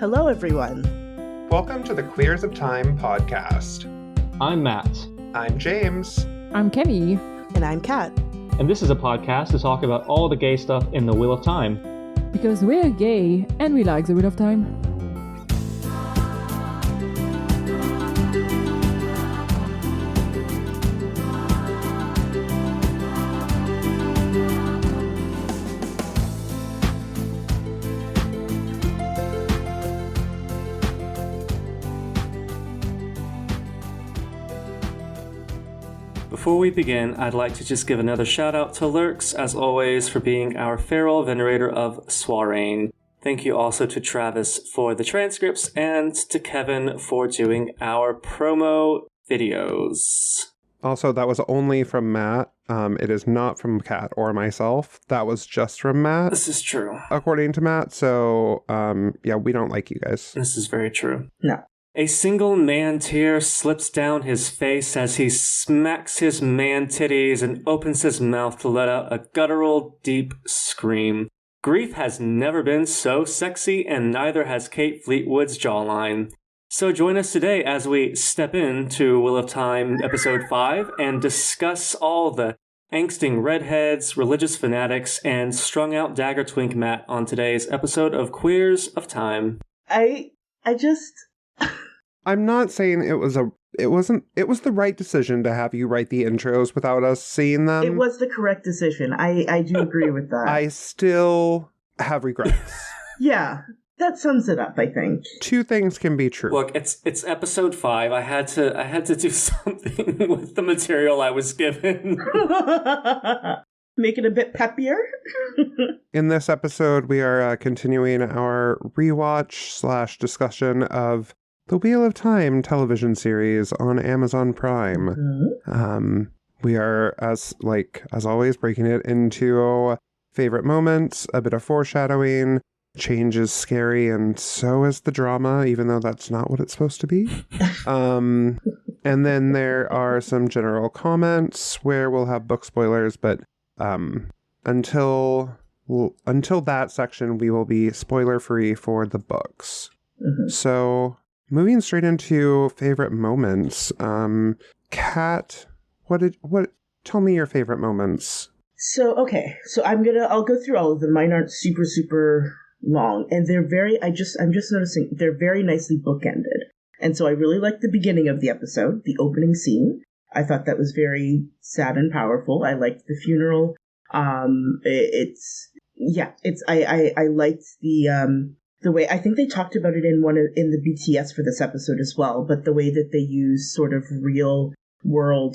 Hello, everyone. Welcome to the Queers of Time podcast. I'm Matt. I'm James. I'm Kenny. And I'm Kat. And this is a podcast to talk about all the gay stuff in the Wheel of Time. Because we're gay and we like the Wheel of Time. Before we begin, I'd like to just give another shout out to Lurks, as always, for being our feral venerator of Soirain. Thank you also to Travis for the transcripts and to Kevin for doing our promo videos. Also, that was only from Matt. It is not from Kat or myself. That was just from Matt. This is true. According to Matt. So, yeah, we don't like you guys. This is very true. No. A single man tear slips down his face as he smacks his man titties and opens his mouth to let out a guttural, deep scream. Grief has never been so sexy, and neither has Kate Fleetwood's jawline. So join us today as we step into Wheel of Time Episode 5 and discuss all the angsting redheads, religious fanatics, and strung-out dagger twink Matt on today's episode of Queers of Time. I'm not saying it was the right decision to have you write the intros without us seeing them. It was the correct decision. I do agree with that. I still have regrets. Yeah, that sums it up, I think. Two things can be true. Look, it's episode 5. I had to do something with the material I was given. Make it a bit peppier. In this episode, we are continuing our rewatch / discussion of the Wheel of Time television series on Amazon Prime. Mm-hmm. We are, as always, breaking it into favorite moments, a bit of foreshadowing. Change is scary, and so is the drama, even though that's not what it's supposed to be. And then there are some general comments where we'll have book spoilers, but until that section, we will be spoiler-free for the books. Mm-hmm. So, moving straight into favorite moments. Kat, tell me your favorite moments. So I'll go through all of them. Mine aren't super long, and I'm just noticing they're very nicely bookended. And so I really liked the beginning of the episode, the opening scene. I thought that was very sad and powerful. I liked the funeral. I liked the way, I think they talked about it in the BTS for this episode as well, but the way that they use sort of real world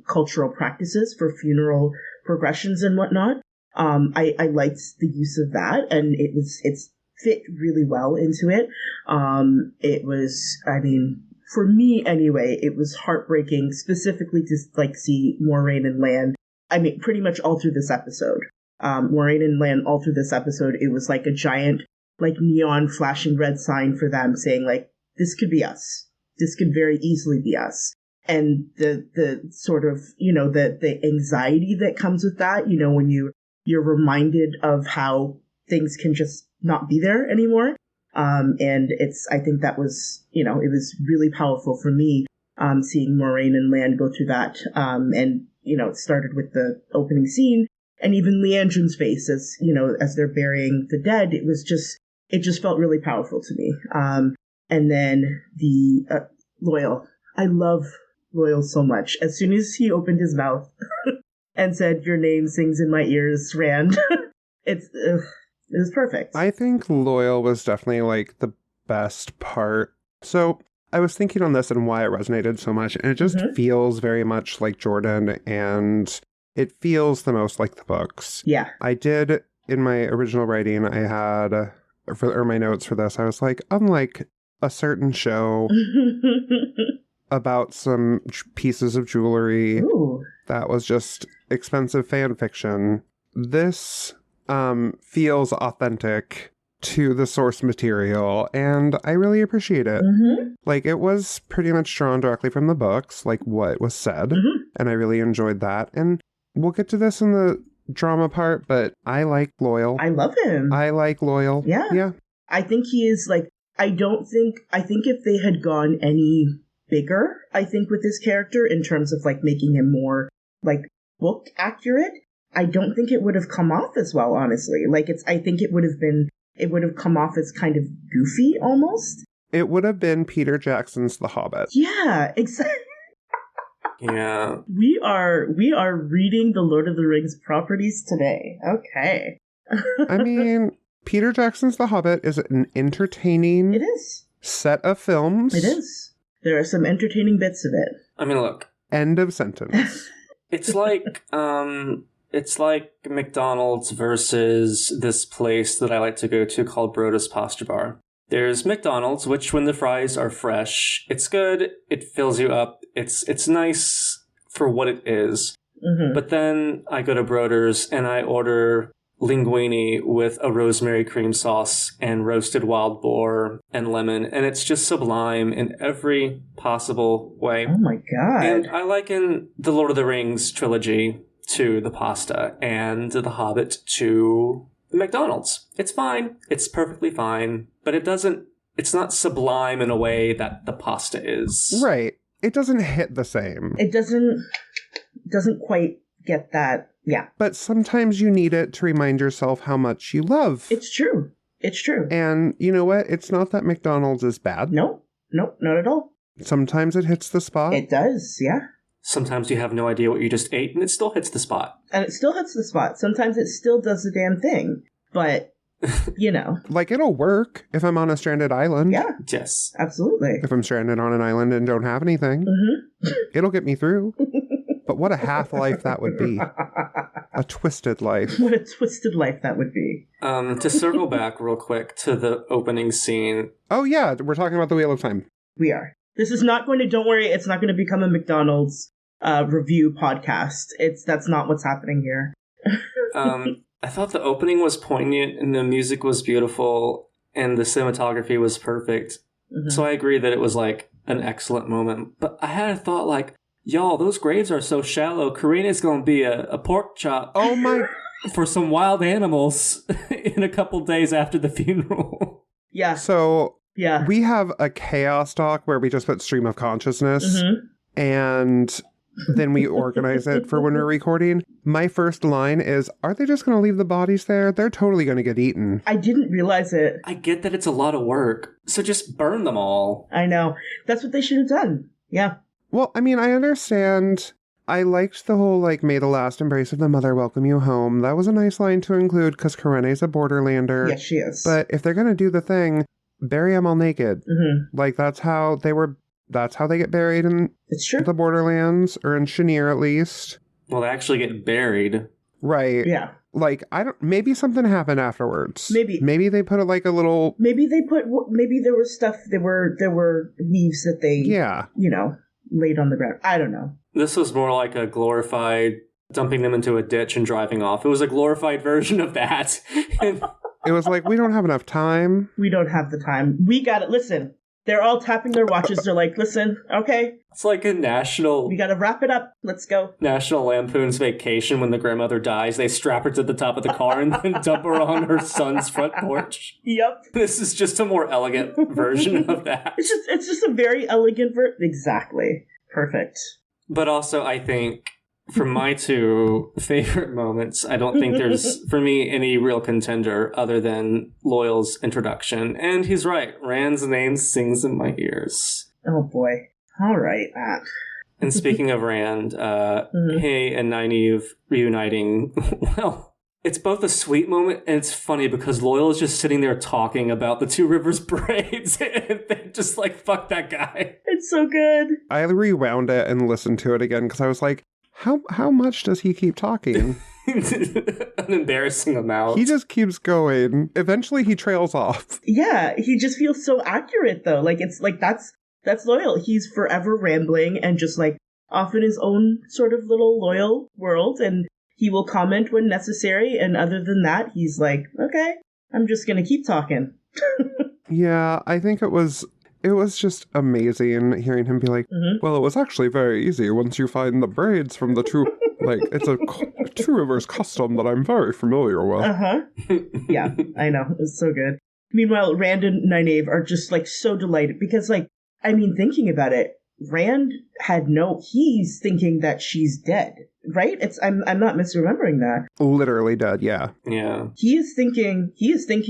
cultural practices for funeral progressions and whatnot. I liked the use of that, and it's fit really well into it. It was, for me anyway, it was heartbreaking, specifically to see Moiraine and Lan. Pretty much all through this episode. Moiraine and Lan all through this episode, it was like a giant neon flashing red sign for them saying this could be us. This could very easily be us. And the sort of, the anxiety that comes with that, when you're reminded of how things can just not be there anymore. And I think that was, it was really powerful for me, seeing Moiraine and Lan go through that. And, it started with the opening scene, and even Leandrin's face as they're burying the dead. It just felt really powerful to me. And then the Loyal. I love Loyal so much. As soon as he opened his mouth and said, "Your name sings in my ears, Rand," it was perfect. I think Loyal was definitely the best part. So I was thinking on this and why it resonated so much, and it just feels very much like Jordan, and it feels the most like the books. Yeah. I did, in my original writing, I had, or my notes for this, I was like, unlike a certain show about some pieces of jewelry that was just expensive fan fiction, this feels authentic to the source material, and I really appreciate it. Mm-hmm. It was pretty much drawn directly from the books, what was said, and I really enjoyed that. And we'll get to this in the drama part, but I like Loyal. I love him. I like Loyal. Yeah. Yeah. I think he is I think if they had gone any bigger, I think with this character in terms of like making him more like book accurate, I don't think it would have come off as well, honestly. Like I think it would have come off as kind of goofy almost. It would have been Peter Jackson's The Hobbit. Yeah, exactly. Yeah. We are reading the Lord of the Rings properties today. Okay. I mean, Peter Jackson's The Hobbit is an entertaining It is. set of films. It is. There are some entertaining bits of it. I mean, look. End of sentence. It's like McDonald's versus this place that I like to go to called Broda's Pasta Bar. There's McDonald's, which when the fries are fresh, it's good. It fills you up. It's nice for what it is. Mm-hmm. But then I go to Broder's and I order linguine with a rosemary cream sauce and roasted wild boar and lemon, and it's just sublime in every possible way. Oh my god. And I liken the Lord of the Rings trilogy to the pasta and the Hobbit to the McDonald's. It's fine. It's perfectly fine, but it's not sublime in a way that the pasta is. Right. It doesn't hit the same. It doesn't quite get that. Yeah. But sometimes you need it to remind yourself how much you love. It's true. It's true. And you know what? It's not that McDonald's is bad. Nope, not at all. Sometimes it hits the spot. It does, yeah. Sometimes you have no idea what you just ate and it still hits the spot. And it still hits the spot. Sometimes it still does the damn thing. But, you know. Like, it'll work if I'm on a stranded island. Yeah. Yes. Absolutely. If I'm stranded on an island and don't have anything, it'll get me through. But what a half-life that would be. A twisted life. What a twisted life that would be. To circle back real quick to the opening scene. Oh, yeah. We're talking about the Wheel of Time. We are. This is not going to, don't worry, it's not going to become a McDonald's review podcast. That's not what's happening here. I thought the opening was poignant and the music was beautiful and the cinematography was perfect. Mm-hmm. So I agree that it was like an excellent moment. But I had a thought like, y'all, those graves are so shallow. Karina's going to be a pork chop. Oh my... for some wild animals in a couple days after the funeral. Yeah. So... Yeah. We have a chaos doc where we just put stream of consciousness and then we organize it for when we're recording. My first line is, are they just going to leave the bodies there? They're totally going to get eaten. I didn't realize it. I get that it's a lot of work, so just burn them all. I know. That's what they should have done. Yeah. Well, I mean, I understand. I liked the whole, like, may the last embrace of the mother welcome you home. That was a nice line to include because Karene's a borderlander. Yes, she is. But if they're going to do the thing... bury them all naked. Mm-hmm. Like, that's how they get buried in it's true. the Borderlands, or in Chenier at least. Well, they actually get buried. Right. Yeah. Like, maybe something happened afterwards. Maybe they put like a little... Maybe there was stuff, there were leaves that they, laid on the ground. I don't know. This was more like a glorified dumping them into a ditch and driving off. It was a glorified version of that. And it was like, we don't have enough time. We don't have the time. We got it. Listen, they're all tapping their watches. They're like, listen, okay. It's like a national... We got to wrap it up. Let's go. National Lampoon's Vacation. When the grandmother dies, they strap her to the top of the car and then dump her on her son's front porch. Yep. This is just a more elegant version of that. It's just a very elegant version. Exactly. Perfect. But also, I think... for my two favorite moments, I don't think there's, for me, any real contender other than Loyal's introduction. And he's right. Rand's name sings in my ears. Oh, boy. All right. And speaking of Rand, Hay and Nynaeve reuniting, well, it's both a sweet moment and it's funny because Loyal is just sitting there talking about the Two Rivers braids and they're just like, fuck that guy. It's so good. I rewound it and listened to it again because I was like, How much does he keep talking? An embarrassing amount. He just keeps going. Eventually he trails off. Yeah, he just feels so accurate though. Like it's like that's Loyal. He's forever rambling and just like off in his own sort of little Loyal world, and he will comment when necessary, and other than that, he's like, okay, I'm just gonna keep talking. Yeah, I think it was just amazing hearing him be like, well, it was actually very easy once you find the braids from the two, like, it's a Two Rivers custom that I'm very familiar with. Yeah, I know. It's so good. Meanwhile, Rand and Nynaeve are just, like, so delighted because, like, I mean, thinking about it, Rand he's thinking that she's dead, right? I'm not misremembering that. Literally dead, yeah. Yeah. He is thinking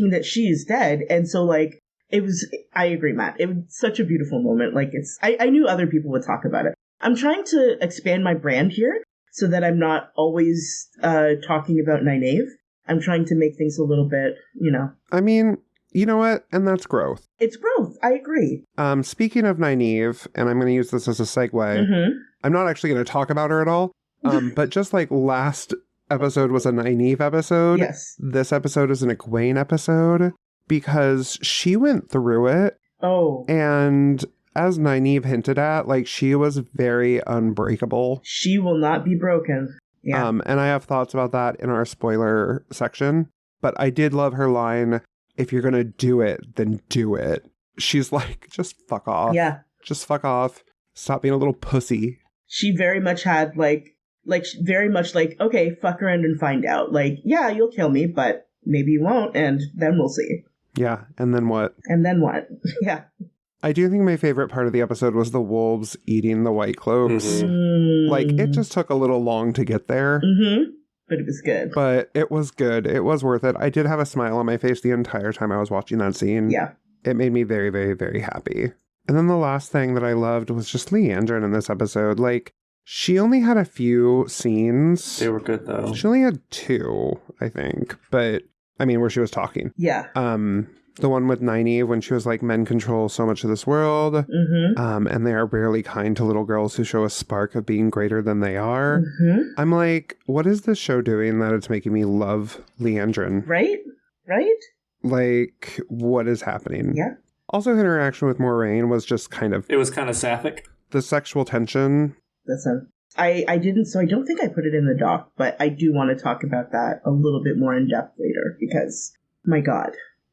that she is dead, and so, like, I agree, Matt. It was such a beautiful moment. Like, I knew other people would talk about it. I'm trying to expand my brand here so that I'm not always talking about Nynaeve. I'm trying to make things a little bit, I mean, you know what? And that's growth. It's growth. I agree. Speaking of Nynaeve, and I'm going to use this as a segue, Mm-hmm. I'm not actually going to talk about her at all, but just like last episode was a Nynaeve episode, Yes. this episode is an Egwene episode because she went through it. Oh. And as Nynaeve hinted at, like, she was very unbreakable. She will not be broken. Yeah. And I have thoughts about that in our spoiler section, but I did love her line, if you're going to do it, then do it. She's like, just fuck off. Yeah. Just fuck off. Stop being a little pussy. She very much had, very much like, okay, fuck around and find out. Like, yeah, you'll kill me, but maybe you won't, and then we'll see. Yeah, and then what? And then what? Yeah. I do think my favorite part of the episode was the wolves eating the white cloaks. Mm-hmm. Like, it just took a little long to get there. Mm-hmm. But it was good. But it was good. It was worth it. I did have a smile on my face the entire time I was watching that scene. Yeah. It made me very, very, very happy. And then the last thing that I loved was just Leandrin in this episode. Like, she only had a few scenes. They were good, though. She only had 2, I think. But, I mean, where she was talking. Yeah. The one with Nynaeve when she was like, men control so much of this world. Mm-hmm. And they are rarely kind to little girls who show a spark of being greater than they are. Mm-hmm. I'm like, what is this show doing that it's making me love Leandrin? Right? Right? Like, what is happening? Yeah. Also, her interaction with Moraine was just kind of... It was kind of sapphic. The sexual tension. Listen, I don't think I put it in the doc, but I do want to talk about that a little bit more in depth later because, my God.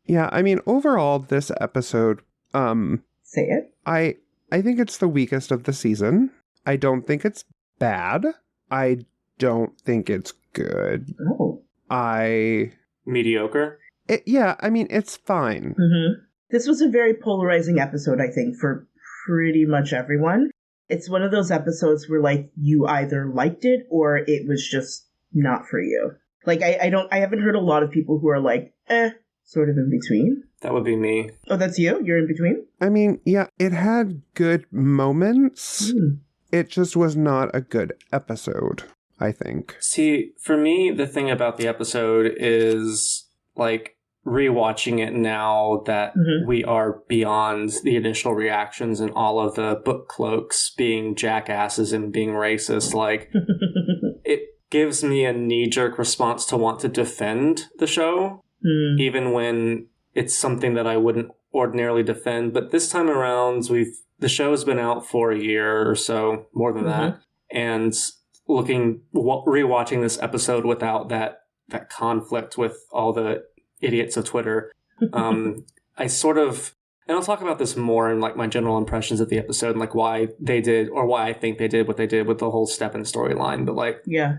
Yeah, I mean, overall, this episode, Say it. I think it's the weakest of the season. I don't think it's bad. I don't think it's good. Oh. Mediocre? I mean, it's fine. Mm-hmm. This was a very polarizing episode, I think, for pretty much everyone. It's one of those episodes where, like, you either liked it or it was just not for you. Like, I haven't heard a lot of people who are like, sort of in between. That would be me. Oh, that's you? You're in between? I mean, yeah, it had good moments. Mm. It just was not a good episode, I think. See, for me, the thing about the episode is, like, rewatching it now that we are beyond the initial reactions and all of the book cloaks being jackasses and being racist, like, it gives me a knee-jerk response to want to defend the show, even when it's something that I wouldn't ordinarily defend. But this time around, the show has been out for a year or so, more than that, and rewatching this episode without that conflict with all the idiots of Twitter, I sort of, and I'll talk about this more in like my general impressions of the episode and like why they did or why I think they did what they did with the whole Stepin storyline. But like, yeah,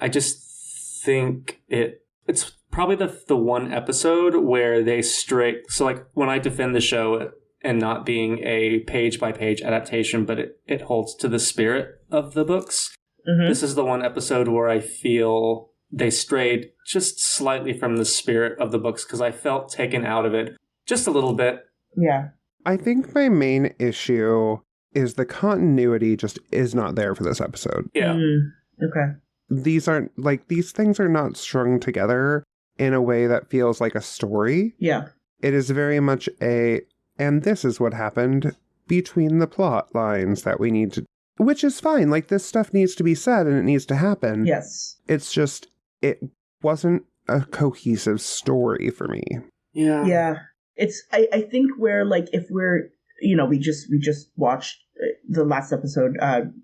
I just think it's probably the one episode where they so like when I defend the show and not being a page by page adaptation, but it holds to the spirit of the books. This is the one episode where I feel they strayed just slightly from the spirit of the books because I felt taken out of it just a little bit. Yeah. I think my main issue is the continuity just is not there for this episode. Yeah. Okay. These things are not strung together in a way that feels like a story. Yeah. It is very much and this is what happened between the plot lines that we need to, which is fine. Like, this stuff needs to be said and it needs to happen. Yes. It's just, it wasn't a cohesive story for me. Yeah. Yeah. It's, I think where, like, if we're, we just watched the last episode,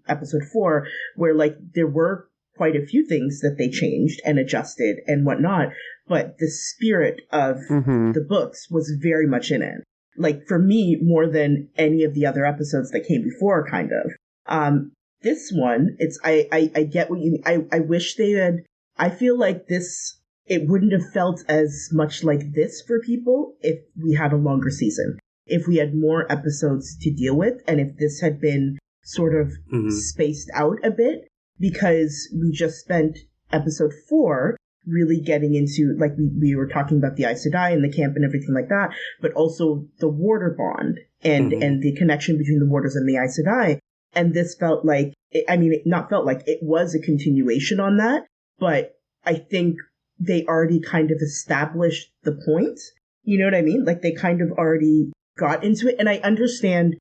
episode 4, where, like, there were quite a few things that they changed and adjusted and whatnot, but the spirit of the books was very much in it. Like, for me, more than any of the other episodes that came before, kind of. This one, I get what you, I wish they had, I feel like this it wouldn't have felt as much like this for people if we had a longer season, if we had more episodes to deal with, and if this had been sort of spaced out a bit, because we just spent episode 4 really getting into, like, we were talking about the Aes Sedai and the camp and everything like that, but also the warder bond and the connection between the warders and the Aes Sedai. And this felt like, it was a continuation on that, but I think they already kind of established the point. You know what I mean? Like, they kind of already got into it. And I understand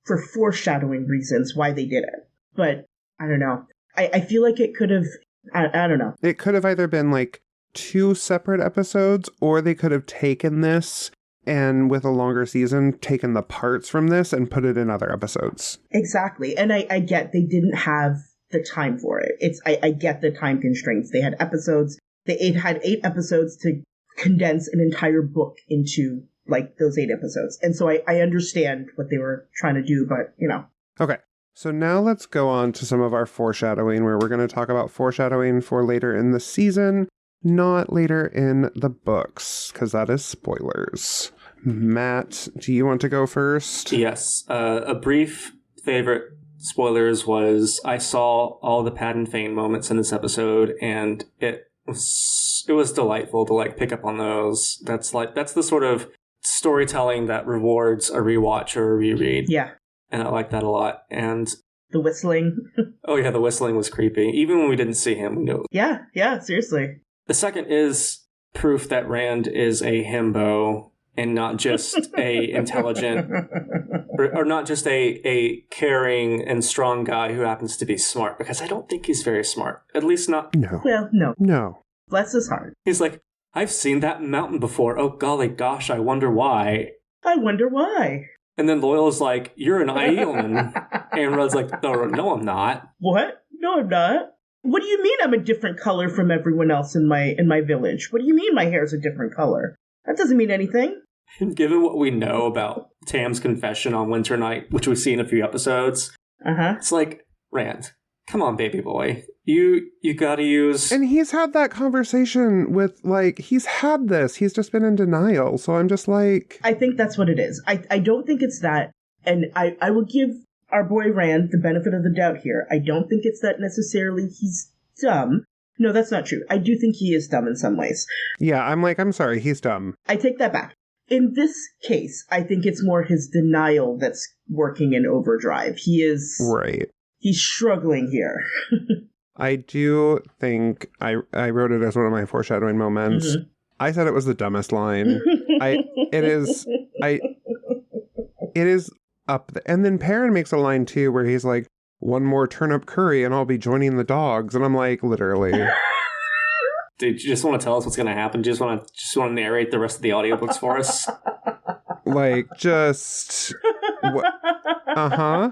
for foreshadowing reasons why they did it. But I don't know. I feel like it could have, I don't know. It could have either been like 2 separate episodes, or they could have taken this and with a longer season, taken the parts from this and put it in other episodes. Exactly. And I get they didn't have the time for it. I get the time constraints. They had episodes. They had 8 episodes to condense an entire book into, like, those 8 episodes. And so I understand what they were trying to do, but, you know. Okay. So now let's go on to some of our foreshadowing, where we're going to talk about foreshadowing for later in the season, not later in the books, because that is spoilers. Matt, do you want to go first? Yes. A brief favorite spoilers was I saw all the Pat and Fane moments in this episode, and it was delightful to, like, pick up on those. That's the sort of storytelling that rewards a rewatch or a reread. Yeah. And I like that a lot. And the whistling. Oh yeah, the whistling was creepy. Even when we didn't see him, we knew. Yeah, seriously. The second is proof that Rand is a himbo and not just a intelligent or not just a caring and strong guy who happens to be smart, because I don't think he's very smart. At least not. No. Well, no. No. Bless his heart. He's like, I've seen that mountain before. Oh, golly gosh, I wonder why. I wonder why. And then Loyal's like, you're an Aielman. And Rod's like, no, I'm not. What? No, I'm not. What do you mean I'm a different color from everyone else in my village? What do you mean my hair's a different color? That doesn't mean anything. Given what we know about Tam's confession on Winter Night, which we see in a few episodes, it's like, Rand, come on, baby boy. You gotta use... And he's had that conversation with, like, he's had this. He's just been in denial. So I'm just like... I think that's what it is. I don't think it's that. And I will give our boy Rand the benefit of the doubt here. I don't think it's that necessarily he's dumb. No, that's not true. I do think he is dumb in some ways. Yeah, I'm sorry, he's dumb. I take that back. In this case, I think it's more his denial that's working in overdrive. He is... Right. He's struggling here. I do think I wrote it as one of my foreshadowing moments. Mm-hmm. I said it was the dumbest line. It is up there. And then Perrin makes a line too where he's like, one more turnip curry and I'll be joining the dogs. And I'm like, literally. Dude, you just want to tell us what's going to happen? Do you just want to narrate the rest of the audiobooks for us? Like, just... I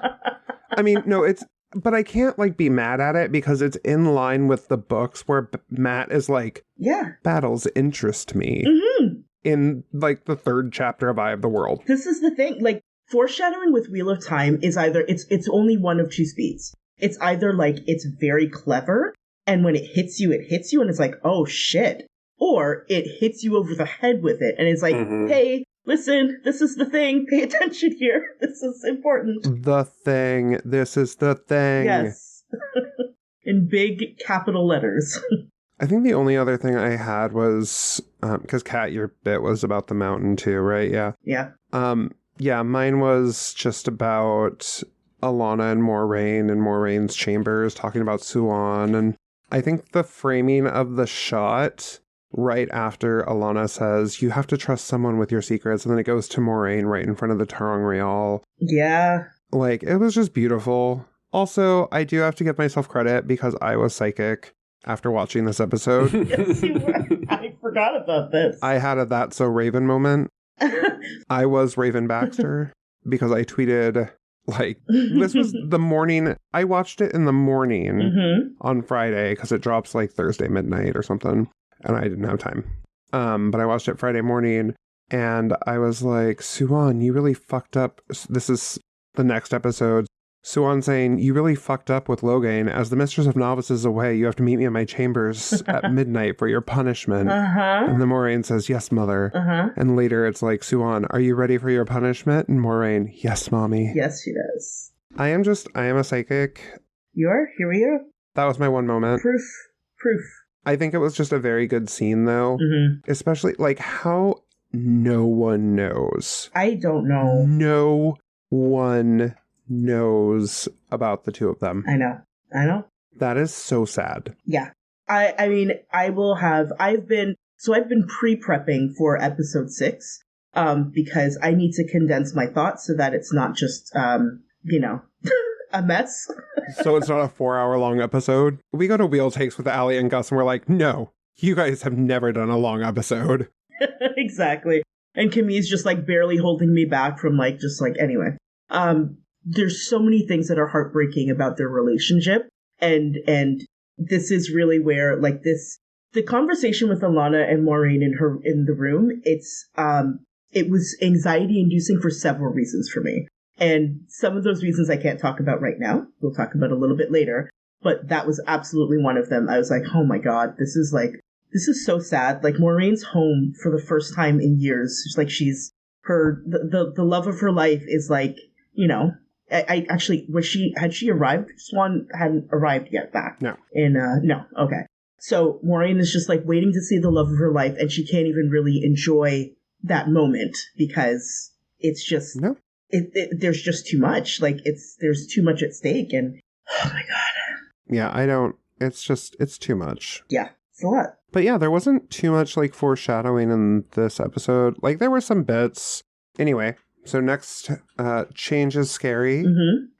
mean, no, it's... But I can't, like, be mad at it because it's in line with the books where Matt is like, yeah, battles interest me. Mm-hmm. In, like, the 3rd chapter of Eye of the World. This is the thing. Like, foreshadowing with Wheel of Time is either... It's only one of 2 speeds. It's either, like, it's very clever, and when it hits you, and it's like, oh, shit. Or it hits you over the head with it, and it's like, hey... Listen, this is the thing. Pay attention here. This is important. The thing. This is the thing. Yes. In big capital letters. I think the only other thing I had was, because Kat, your bit was about the mountain too, right? Yeah. Yeah. Yeah, mine was just about Alana and Moraine and Moraine's chambers, talking about Suan. And I think the framing of the shot... right after Alana says, you have to trust someone with your secrets, and then it goes to Moraine right in front of the Tarong Real. Yeah. Like, it was just beautiful. Also, I do have to give myself credit because I was psychic after watching this episode. Yes, you were. I forgot about this. I had a That's So Raven moment. I was Raven Baxter because I tweeted, like, this was the morning. I watched it in the morning on Friday because it drops like Thursday midnight or something. And I didn't have time. But I watched it Friday morning, and I was like, Suan, you really fucked up. This is the next episode. Suan saying, you really fucked up with Logain. As the mistress of novices away, you have to meet me in my chambers at midnight for your punishment. And then Moraine says, yes, mother. And later it's like, Suan, are you ready for your punishment? And Moraine, yes, mommy. Yes, she does. I am a psychic. You are? Here we are. That was my one moment. Proof. I think it was just a very good scene, though. Especially, like, how no one knows. I don't know. No one knows about the two of them. I know. That is so sad. Yeah. I mean, I've been pre-prepping for episode 6, because I need to condense my thoughts so that it's not just, a mess. So it's not a 4-hour-long episode? We go to Wheel Takes with Allie and Gus and we're like, no, you guys have never done a long episode. Exactly. And Camille's just like barely holding me back from anyway. There's so many things that are heartbreaking about their relationship. And this is really where the conversation with Alana and Maureen in the room, it was anxiety inducing for several reasons for me. And some of those reasons I can't talk about right now. We'll talk about a little bit later. But that was absolutely one of them. I was like, oh my God, this is so sad. Like, Maureen's home for the first time in years. It's like the love of her life is like, I actually, had she arrived? Swan hadn't arrived yet back. No. No. Okay. So Maureen is just like waiting to see the love of her life, and she can't even really enjoy that moment because it's just, no. There's just too much. There's too much at stake, and oh my God. Yeah, it's too much. Yeah, it's a lot. But yeah, there wasn't too much foreshadowing in this episode. There were some bits. Anyway, so next, change is scary.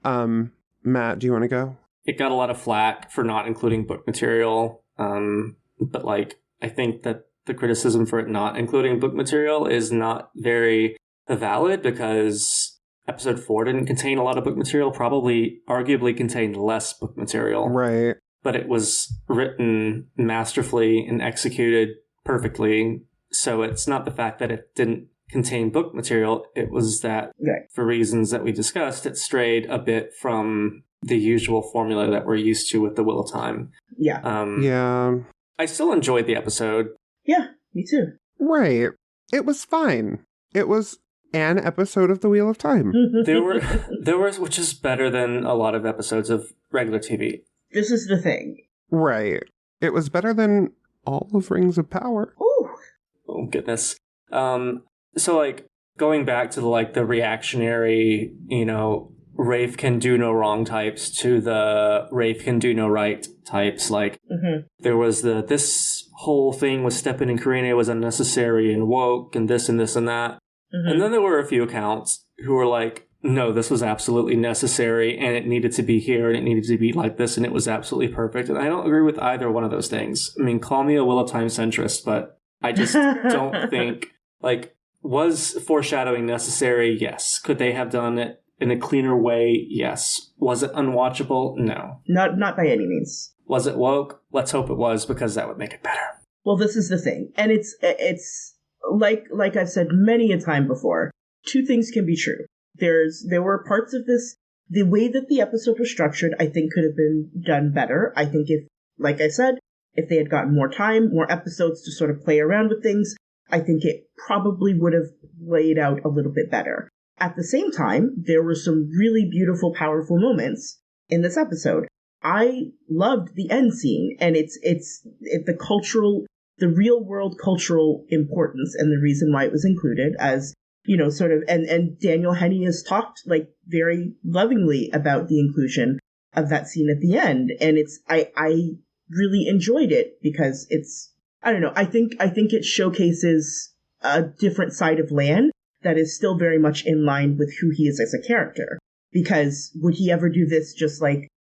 Matt, do you want to go? It got a lot of flack for not including book material. But I think that the criticism for it not including book material is not very valid because episode 4 didn't contain a lot of book material, probably arguably contained less book material. Right. But it was written masterfully and executed perfectly. So it's not the fact that it didn't contain book material. It was that, for reasons that we discussed, it strayed a bit from the usual formula that we're used to with the Wheel of Time. Yeah. Yeah. I still enjoyed the episode. Yeah, me too. Right. It was fine. It was an episode of the Wheel of Time. There was, which is better than a lot of episodes of regular TV. This is the thing. Right. It was better than all of Rings of Power. Ooh. Oh, goodness. So, going back to the reactionary, Rafe can do no wrong types to the Rafe can do no right types. There was this whole thing with Stepin and Karina was unnecessary and woke and this and this and that. And then there were a few accounts who were like, no, this was absolutely necessary and it needed to be here and it needed to be like this and it was absolutely perfect. And I don't agree with either one of those things. I mean, call me a Wheel of Time centrist, but I just don't think, was foreshadowing necessary? Yes. Could they have done it in a cleaner way? Yes. Was it unwatchable? No. Not by any means. Was it woke? Let's hope it was, because that would make it better. Well, this is the thing. And it's like I've said many a time before, two things can be true. There were parts of this, the way that the episode was structured, I think could have been done better. I think like I said, if they had gotten more time, more episodes to sort of play around with things, I think it probably would have laid out a little bit better. At the same time, there were some really beautiful, powerful moments in this episode. I loved the end scene, and it's the real world cultural importance and the reason why it was included as, and Daniel Henney has talked very lovingly about the inclusion of that scene at the end. And I really enjoyed it because I don't know. I think it showcases a different side of Lan that is still very much in line with who he is as a character. Because would he ever do this just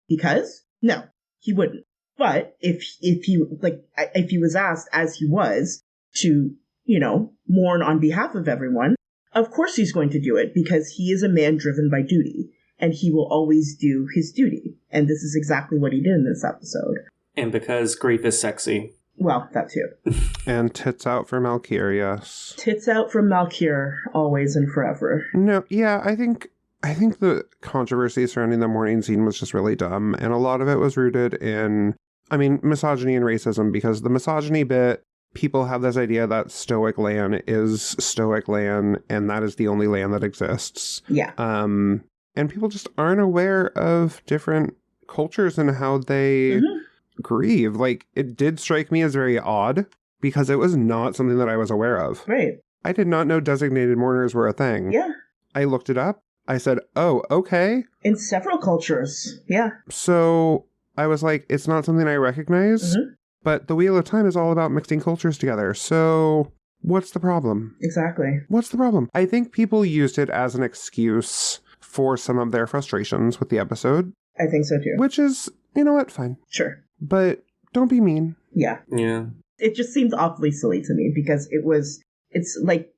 because? No, he wouldn't. But if he was asked, as he was, to, mourn on behalf of everyone, of course he's going to do it because he is a man driven by duty and he will always do his duty. And this is exactly what he did in this episode. And because grief is sexy. Well, that too. And tits out for Malkyr, yes. Tits out for Malkyr, always and forever. No, yeah, I think I think the controversy surrounding the morning scene was just really dumb. And a lot of it was rooted in, misogyny and racism, because the misogyny bit, people have this idea that stoic Lan is stoic Lan, and that is the only Lan that exists. Yeah. And people just aren't aware of different cultures and how they grieve. Like, it did strike me as very odd because it was not something that I was aware of. Right. I did not know designated mourners were a thing. Yeah. I looked it up. I said, oh, okay. In several cultures. Yeah. So I was like, it's not something I recognize, but the Wheel of Time is all about mixing cultures together. So what's the problem? Exactly. What's the problem? I think people used it as an excuse for some of their frustrations with the episode. I think so too. Which is, you know what, fine. Sure. But don't be mean. Yeah. Yeah. It just seems awfully silly to me because it's like,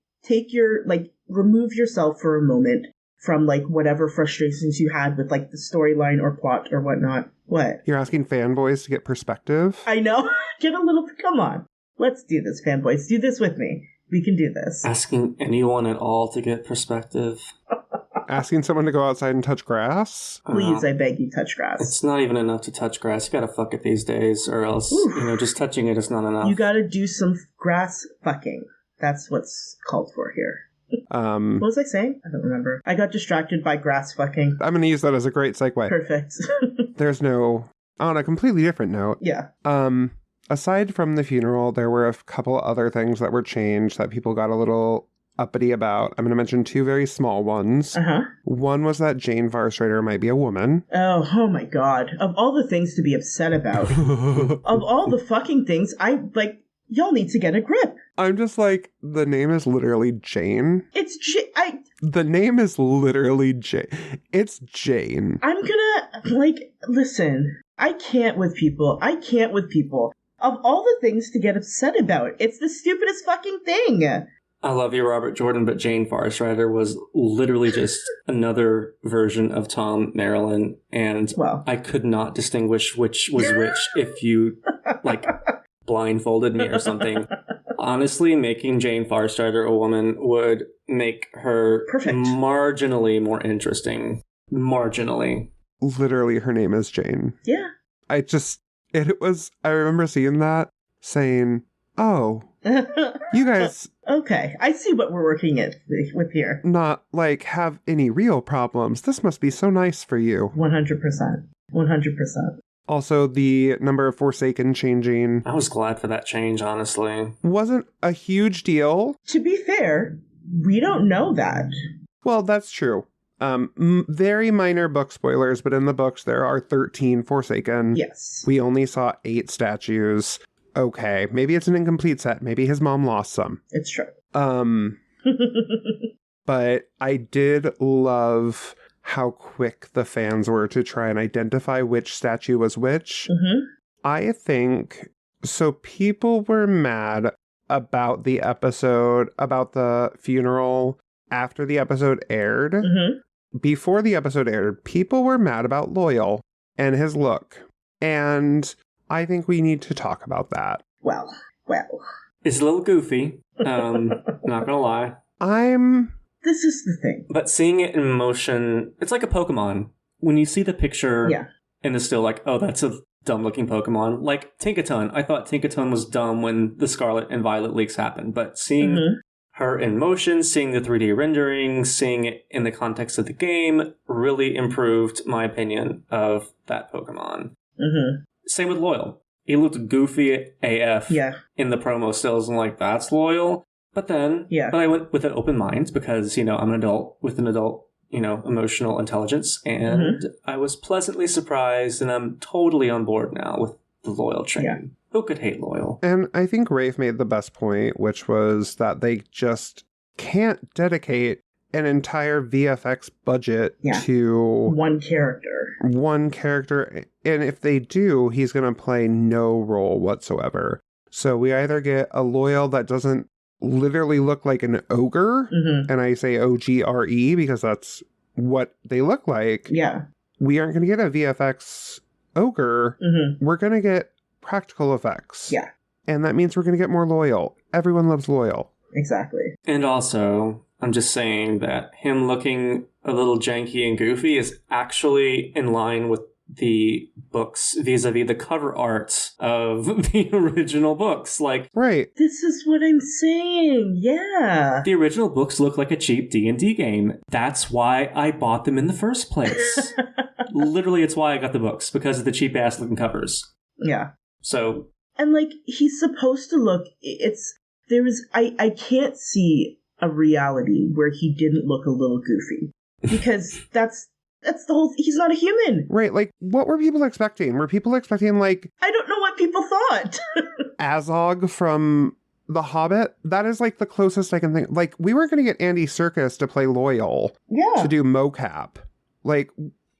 remove yourself for a moment from, like, whatever frustrations you had with, like, the storyline or plot or whatnot. What? You're asking fanboys to get perspective? I know. Come on. Let's do this, fanboys. Do this with me. We can do this. Asking anyone at all to get perspective. Asking someone to go outside and touch grass? Please, I beg you, touch grass. It's not even enough to touch grass. You gotta fuck it these days, or else, just touching it is not enough. You gotta do some grass fucking. That's what's called for here. What was I saying? I don't remember. I got distracted by grass fucking. I'm going to use that as a great segue. Perfect. On a completely different note. Yeah. Aside from the funeral, there were a couple other things that were changed that people got a little uppity about. I'm going to mention two very small ones. One was that Jane Farstrider might be a woman. Oh my god. Of all the things to be upset about, of all the fucking things, y'all need to get a grip. I'm just like, the name is literally Jane. The name is literally Jane. It's Jane. I'm gonna, listen, I can't with people. Of all the things to get upset about, it's the stupidest fucking thing. I love you, Robert Jordan, but Jane Farstrider was literally just another version of Tom Maryland, and I could not distinguish which was which if you, blindfolded me or something. Honestly, making Jane Farstrider a woman would make her marginally more interesting. Marginally. Literally, her name is Jane. Yeah. I remember seeing that, saying, oh, you guys... Okay, I see what we're working with here. Not, have any real problems. This must be so nice for you. 100%. 100%. Also, the number of Forsaken changing. I was glad for that change, honestly. Wasn't a huge deal. To be fair, we don't know that. Well, that's true. Very minor book spoilers, but in the books there are 13 Forsaken. Yes. We only saw 8 statues. Okay, maybe it's an incomplete set. Maybe his mom lost some. It's true. But I did love how quick the fans were to try and identify which statue was which. I think, so people were mad about the episode, about the funeral after the episode aired. Before the episode aired, people were mad about Loyal and his look. And I think we need to talk about that. Well. It's a little goofy. Not gonna lie. This is the thing. But seeing it in motion, it's like a Pokemon. When you see the picture and it's still like, oh, that's a dumb-looking Pokemon. Like Tinkaton. I thought Tinkaton was dumb when the Scarlet and Violet leaks happened. But seeing her in motion, seeing the 3D rendering, seeing it in the context of the game, really improved my opinion of that Pokemon. Same with Loyal. He looked goofy AF in the promo stills, and that's Loyal. But then, but I went with an open mind because, I'm an adult with an adult, emotional intelligence. And I was pleasantly surprised, and I'm totally on board now with the Loyal train. Yeah. Who could hate Loyal? And I think Rafe made the best point, which was that they just can't dedicate an entire VFX budget to one character. And if they do, he's going to play no role whatsoever. So we either get a Loyal that doesn't literally look like an ogre, and I say OGRE because that's what they look like. Yeah. We aren't going to get a VFX ogre. We're going to get practical effects. Yeah. And that means we're going to get more Loyal. Everyone loves Loyal. Exactly. And also, I'm just saying that him looking a little janky and goofy is actually in line with the books vis-a-vis the cover art of the original books. Like, Right. This is what I'm saying. Yeah. the original books look like a cheap D&D game. That's why I bought them in the first place. Literally, it's why I got the books, because of the cheap-ass looking covers. Yeah. So, And, like, he's supposed to look, I can't see a reality where he didn't look a little goofy. Because that's the whole, he's not a human. Right, like, what were people expecting? Were people expecting, like, I don't know what people thought. Azog from The Hobbit? That is, like, the closest I can think. Like, we were going to get Andy Serkis to play Loyal. Yeah. To do mocap. Like,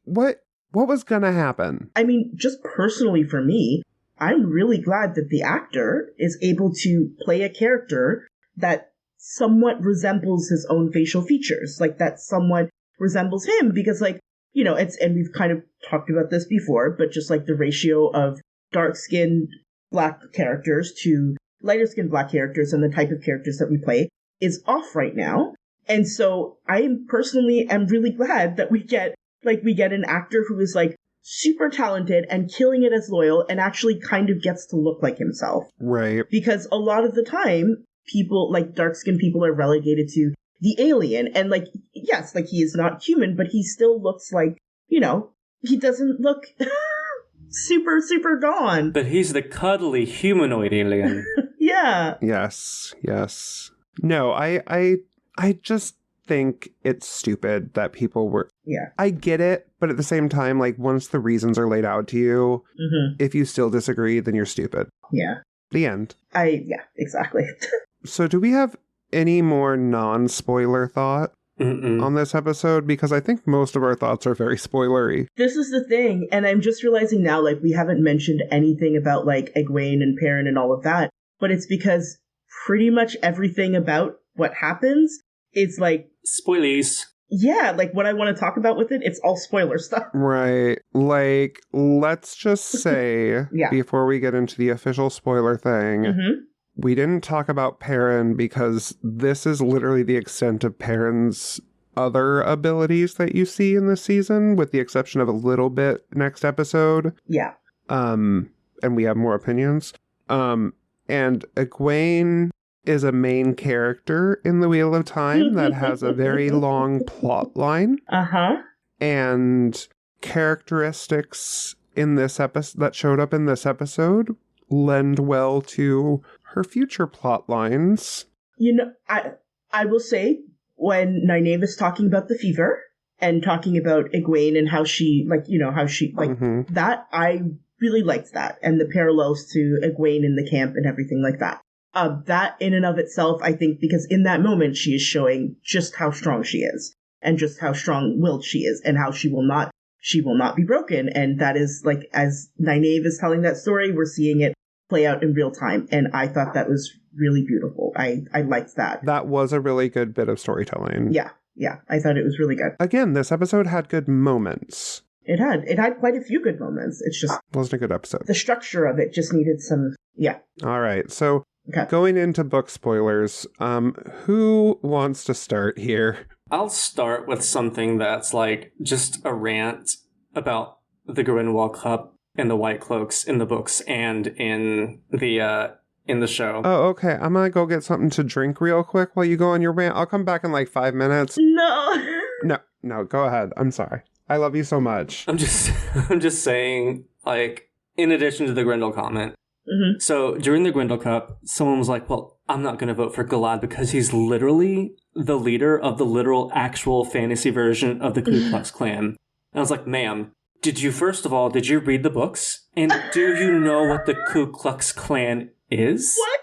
what was going to happen? I mean, just personally for me, I'm really glad that the actor is able to play a character that somewhat resembles his own facial features. Like, that somewhat resembles him, because, like, you know, and we've kind of talked about this before, but just like the ratio of dark-skinned black characters to lighter-skinned black characters and the type of characters that we play is off right now. And so I personally am really glad that we get an actor who is, like, super talented and killing it as Loyal and actually kind of gets to look like himself. Right. Because a lot of the time, people, like, dark-skinned people are relegated to the alien. And, like, yes, like, he is not human, but he still looks like, you know, he doesn't look super, super gone. but he's the cuddly humanoid alien. Yeah. Yes. No, I just think it's stupid that people were... Yeah. I get it, but at the same time, like, once the reasons are laid out to you, if you still disagree, then you're stupid. Yeah. The end. Yeah, exactly. So do we have any more non-spoiler thought on this episode? Because I think most of our thoughts are very spoilery. This is the thing, and I'm just realizing now, like, we haven't mentioned anything about, like, Egwene and Perrin and all of that, but it's because pretty much everything about what happens is, like... Spoilies. Yeah, like, what I want to talk about with it, it's all spoiler stuff. Right. Like, let's just say, before we get into the official spoiler thing, we didn't talk about Perrin because this is literally the extent of Perrin's other abilities that you see in this season, with the exception of a little bit next episode. Yeah. And we have more opinions. And Egwene is a main character in the Wheel of Time that has a very long plot line. And characteristics in this episode that showed up in this episode lend well to her future plot lines. You know, I will say, when Nynaeve is talking about the fever and talking about Egwene and how she, like, you know, how she, like, that, I really liked that. And the parallels to Egwene in the camp and everything like that. That in and of itself, I think, because in that moment she is showing just how strong she is and just how strong-willed she is and how she will not be broken. And that is, like, as Nynaeve is telling that story, we're seeing it play out in real time. And I thought that was really beautiful. I liked that. That was a really good bit of storytelling. Yeah. I thought it was really good. Again, this episode had good moments. It had quite a few good moments. It's just... Wasn't a good episode. The structure of it just needed some... Yeah. All right. So, going into book spoilers, who wants to start here? I'll start with something that's, like, just a rant about the Grindelwald Cup and the White Cloaks in the books and in the show. Oh, okay. I'm gonna go get something to drink real quick while you go on your rant. I'll come back in like 5 minutes. No, go ahead. I'm sorry. I love you so much. I'm just saying, like, in addition to the Grendel comment. So during the Grendel Cup, someone was like, well, I'm not going to vote for Galad because he's literally the leader of the literal actual fantasy version of the Ku Klux Klan. And I was like, ma'am, did you read the books? And do you know what the Ku Klux Klan is? What?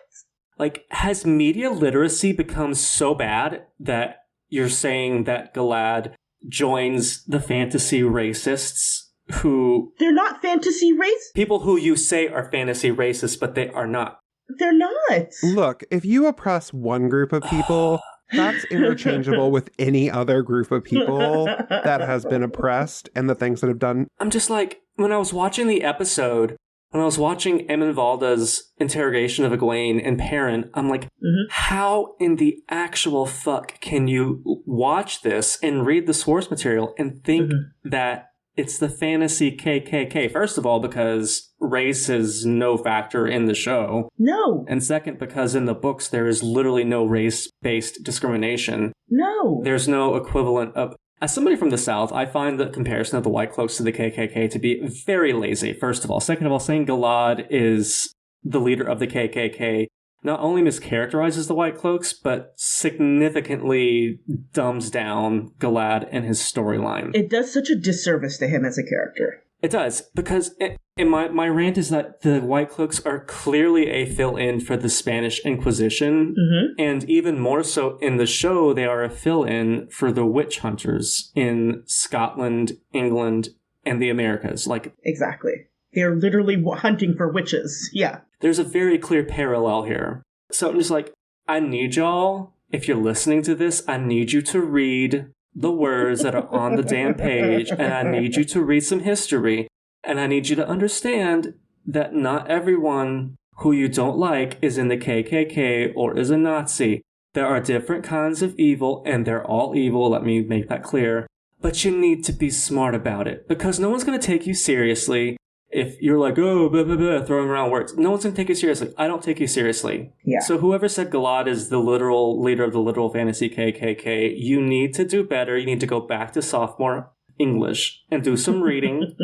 Like, has media literacy become so bad that you're saying that Galad joins the fantasy racists who... They're not fantasy racists. People who you say are fantasy racists, but they are not. They're not. Look, if you oppress one group of people... That's interchangeable with any other group of people that has been oppressed and the things that have done. I'm just like, when I was watching the episode, When I was watching Eamon Valda's interrogation of Egwene and Perrin, I'm like, how in the actual fuck can you watch this and read the source material and think that it's the fantasy KKK? First of all, because race is no factor in the show. No. And second, because in the books, there is literally no race-based discrimination. No. There's no equivalent of... As somebody from the South, I find the comparison of the White Cloaks to the KKK to be very lazy, first of all. Second of all, saying Galad is the leader of the KKK not only mischaracterizes the White Cloaks, but significantly dumbs down Galad and his storyline. It does such a disservice to him as a character. It does, because my rant is that the White Cloaks are clearly a fill-in for the Spanish Inquisition, and even more so in the show, they are a fill-in for the witch hunters in Scotland, England, and the Americas. Exactly. They're literally hunting for witches. Yeah. There's a very clear parallel here. So I'm just like, I need y'all, if you're listening to this, I need you to read the words that are on the damn page, and I need you to read some history, and I need you to understand that not everyone who you don't like is in the KKK or is a Nazi. There are different kinds of evil, and they're all evil, let me make that clear. But you need to be smart about it, because no one's going to take you seriously if you're like, oh, blah, blah, blah, throwing around words. No one's going to take you seriously. I don't take you seriously. Yeah. So whoever said Galad is the literal leader of the literal fantasy KKK, you need to do better. You need to go back to sophomore English and do some reading,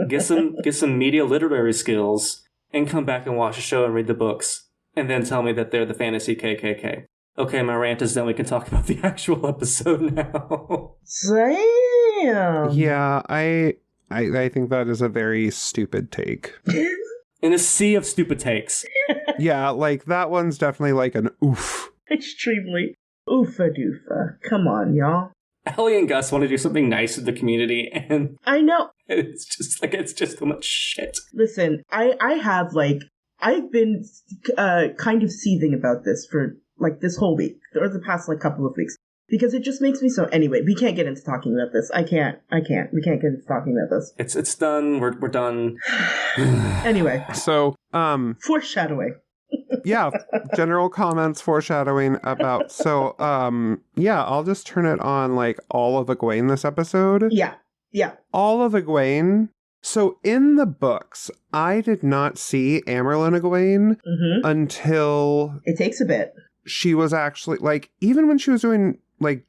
get some media literary skills, and come back and watch the show and read the books, and then tell me that they're the fantasy KKK. Okay, my rant is done. We can talk about the actual episode now. Damn. Yeah, I think that is a very stupid take. In a sea of stupid takes. Yeah, that one's definitely like an oof. Extremely oofa-doofa. Come on, y'all. Ellie and Gus want to do something nice with the community, and I know. It's just so much shit. Listen, I've been kind of seething about this for this whole week, or the past couple of weeks. Because it just makes me so... Anyway, we can't get into talking about this. I can't. We can't get into talking about this. It's done. We're done. Anyway. So, foreshadowing. Yeah, general comments, foreshadowing about... So, yeah, I'll just turn it on, all of Egwene this episode. Yeah. All of Egwene. So, in the books, I did not see Amyrlin Egwene until... It takes a bit. She was actually, even when she was doing...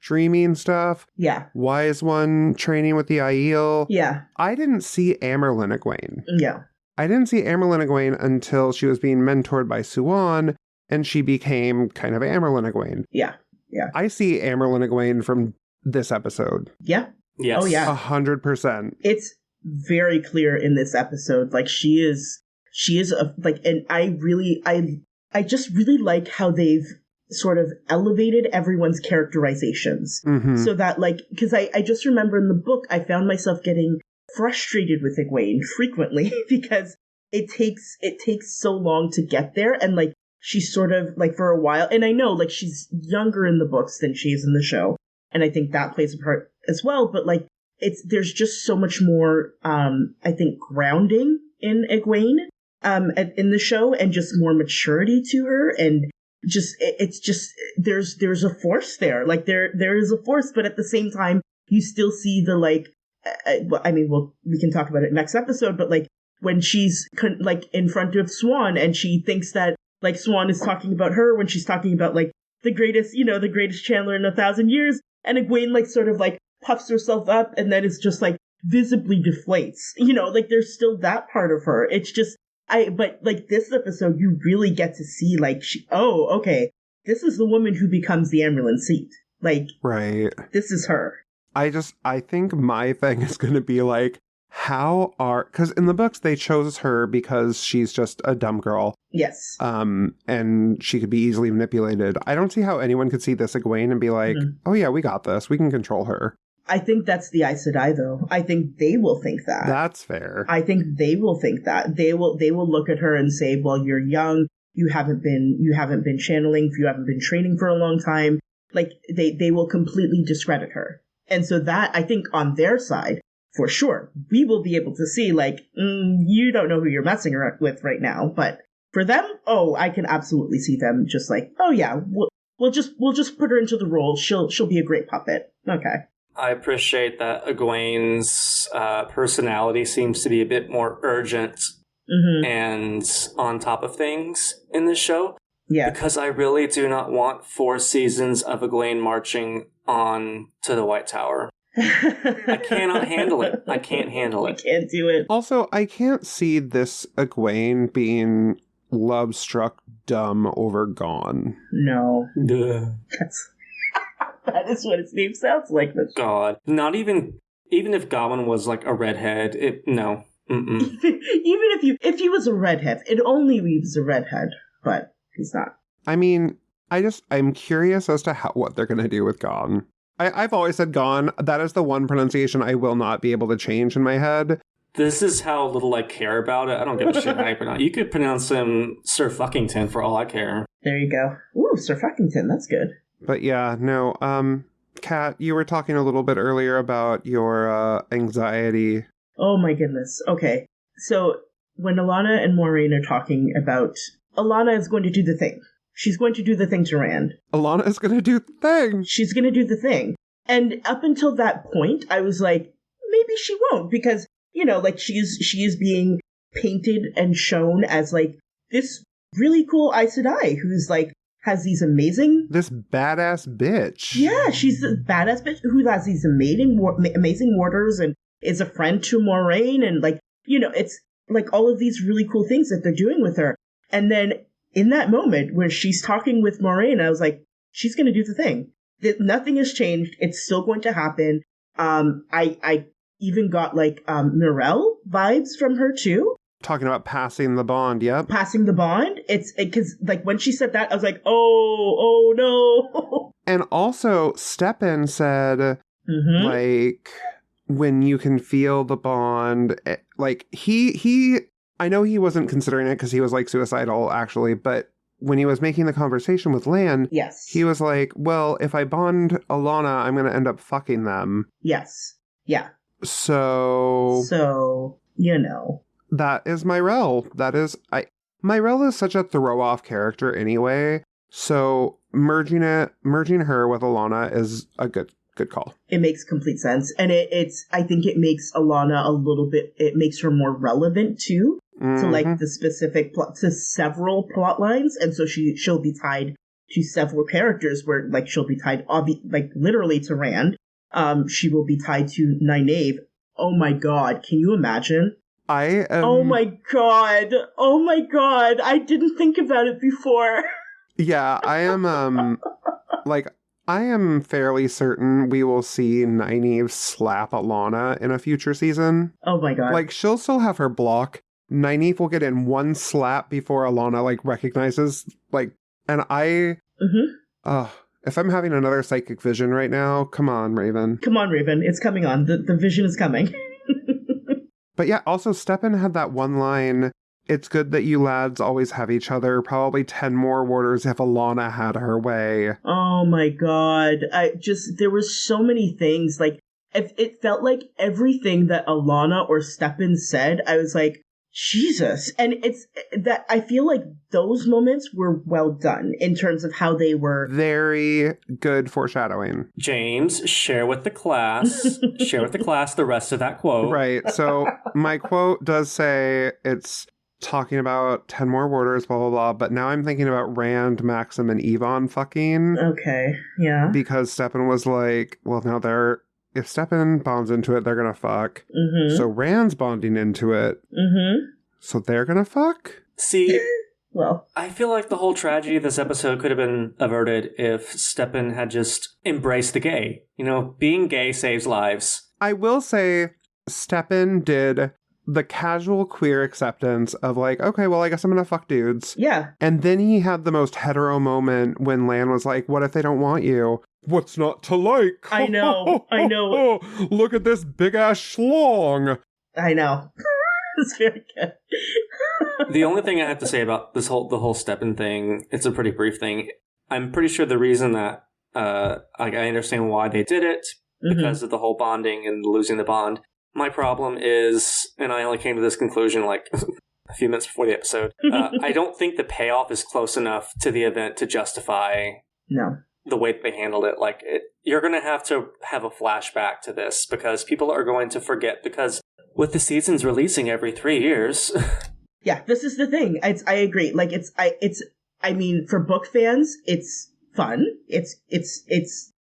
dreaming stuff. Yeah. Wise One training with the Aiel. Yeah. I didn't see Amyrlin Egwene. Yeah. I didn't see Amyrlin Egwene until she was being mentored by Suan, and she became kind of Amyrlin Egwene. Yeah. I see Amyrlin Egwene from this episode. Yeah. Yes. Oh, yeah. 100%. It's very clear in this episode. She is and I just really like how they've sort of elevated everyone's characterizations. So that, because I just remember in the book, I found myself getting frustrated with Egwene frequently because it takes so long to get there, and she's sort of for a while, and I know she's younger in the books than she is in the show, and I think that plays a part as well, but there's just so much more I think grounding in Egwene in the show, and just more maturity to her, and there's a force there. There is a force, but at the same time, you still see the we can talk about it next episode, but when she's in front of Swan, and she thinks that Swan is talking about her when she's talking about the greatest Chandler in 1,000 years, and Egwene sort of puffs herself up, and then it's just visibly deflates. There's still that part of her. It's just this episode, you really get to see, okay, this is the woman who becomes the Amyrlin seat. Right. This is her. I think my thing is going to be because in the books they chose her because she's just a dumb girl. Yes. And she could be easily manipulated. I don't see how anyone could see this Egwene and be oh yeah, we got this. We can control her. I think that's the Aes Sedai, though. I think they will think that. That's fair. I think they will think that. They will look at her and say, well, you're young, you haven't been channeling, you haven't been training for a long time. They will completely discredit her. And so that, I think, on their side, for sure. We will be able to see, like, you don't know who you're messing with right now. But for them, I can absolutely see them just like, oh yeah, we'll just put her into the role. She'll be a great puppet. Okay. I appreciate that Egwene's personality seems to be a bit more urgent and on top of things in this show. Yeah. Because I really do not want 4 seasons of Egwene marching on to the White Tower. I cannot handle it. I can't handle it. I can't do it. Also, I can't see this Egwene being love-struck dumb over Gone. No. Duh. That is what its name sounds like. God. Not even if Goblin was like a redhead, no. Mm-mm. Even if he was a redhead, it only leaves a redhead, but he's not. I mean, I'm curious as to what they're going to do with Gone. I've always said Gone. That is the one pronunciation I will not be able to change in my head. This is how little I care about it. I don't give a shit how you pronounce it. You could pronounce him Sir Fuckington for all I care. There you go. Ooh, Sir Fuckington, that's good. But yeah, no, Kat, you were talking a little bit earlier about your anxiety. Oh my goodness. Okay. So when Alana and Maureen are talking about, Alana is going to do the thing. She's going to do the thing to Rand. Alana is going to do the thing. She's going to do the thing. And up until that point, I was like, maybe she won't, because, you know, like she is being painted and shown as like this really cool Aes Sedai who's like, has these this badass bitch. Yeah, she's this badass bitch who has these amazing mortars and is a friend to Moraine, and like, you know, it's like all of these really cool things that they're doing with her. And then in that moment where she's talking with Moraine, I was like, she's going to do the thing. Nothing has changed. It's still going to happen. I even got like Mirelle vibes from her too. Talking about passing the bond, yep. Passing the bond. It's because like when she said that, I was like, oh no. And also, Stepin said, like, when you can feel the bond, like he. I know he wasn't considering it because he was like suicidal, actually, but when he was making the conversation with Lan, yes, he was like, well, if I bond Alana, I'm going to end up fucking them. Yes. Yeah. So, you know. That is Myrelle. Myrelle is such a throw-off character anyway, so merging her with Alana is a good call. It makes complete sense. And I think it makes Alana it makes her more relevant too, to like the specific to several plot lines. And so she'll be tied to several characters where like she'll be tied, like literally to Rand. She will be tied to Nynaeve. Oh my God. Can you imagine? Oh my god. I didn't think about it before. Yeah, I am, I am fairly certain we will see Nynaeve slap Alana in a future season. Oh my god. Like, she'll still have her block. Nynaeve will get in one slap before Alana, like, recognizes, like, and if I'm having another psychic vision right now, come on, Raven. Come on, Raven. It's coming on. The vision is coming. But yeah, also Stepin had that one line, it's good that you lads always have each other, probably 10 more warders if Alana had her way. Oh my god. There was so many things, like, it felt like everything that Alana or Stepin said, I was like, Jesus. And it's that I feel like those moments were well done in terms of how they were. Very good foreshadowing. James, share with the class the rest of that quote. Right. So my quote does say it's talking about 10 more warders, blah, blah, blah. But now I'm thinking about Rand, Maxim, and Yvonne fucking. Okay. Yeah. Because Stepin was like, well, now if Stepin bonds into it, they're gonna fuck. Mm-hmm. So Rand's bonding into it. Mm-hmm. So they're gonna fuck? See, well, I feel like the whole tragedy of this episode could have been averted if Stepin had just embraced the gay. You know, being gay saves lives. I will say Stepin did the casual queer acceptance of like, okay, well, I guess I'm gonna fuck dudes. Yeah. And then he had the most hetero moment when Lan was like, what if they don't want you? What's not to like? I know. Look at this big ass schlong. I know. It's very good. The only thing I have to say about the whole Stepin thing, it's a pretty brief thing. I'm pretty sure the reason that I understand why they did it because of the whole bonding and losing the bond. My problem is, and I only came to this conclusion like a few minutes before the episode, I don't think the payoff is close enough to the event to justify the way that they handled it. Like, you're going to have a flashback to this because people are going to forget, because with the seasons releasing every 3 years. Yeah, this is the thing. I agree. Like, I mean, for book fans, it's fun.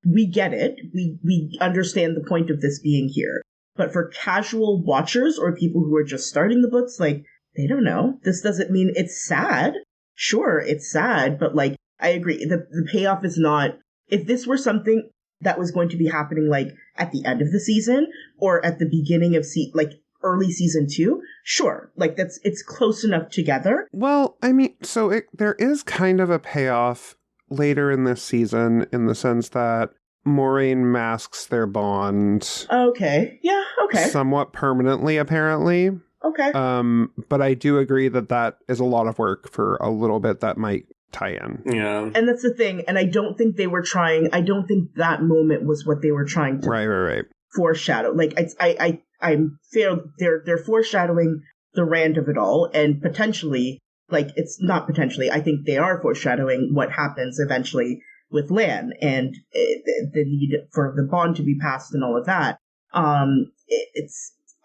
We get it. We understand the point of this being here. But for casual watchers or people who are just starting the books, like, they don't know. This doesn't mean it's sad. Sure, it's sad, but, like, I agree. The payoff is not... If this were something that was going to be happening, like, at the end of the season or at the beginning of, early season 2, sure. Like, it's close enough together. Well, I mean, so there is kind of a payoff later in this season in the sense that Moraine masks their bond. Okay. Yeah, okay. Somewhat permanently, apparently. Okay. But I do agree that is a lot of work for a little bit that might tie in. Yeah. And that's the thing. And I don't think I don't think that moment was what they were trying to Right. foreshadow. Like, I'm fair. They're foreshadowing the rand of it all, and potentially, like, it's not potentially, I think they are foreshadowing what happens eventually with Lan and the need for the bond to be passed and all of that. I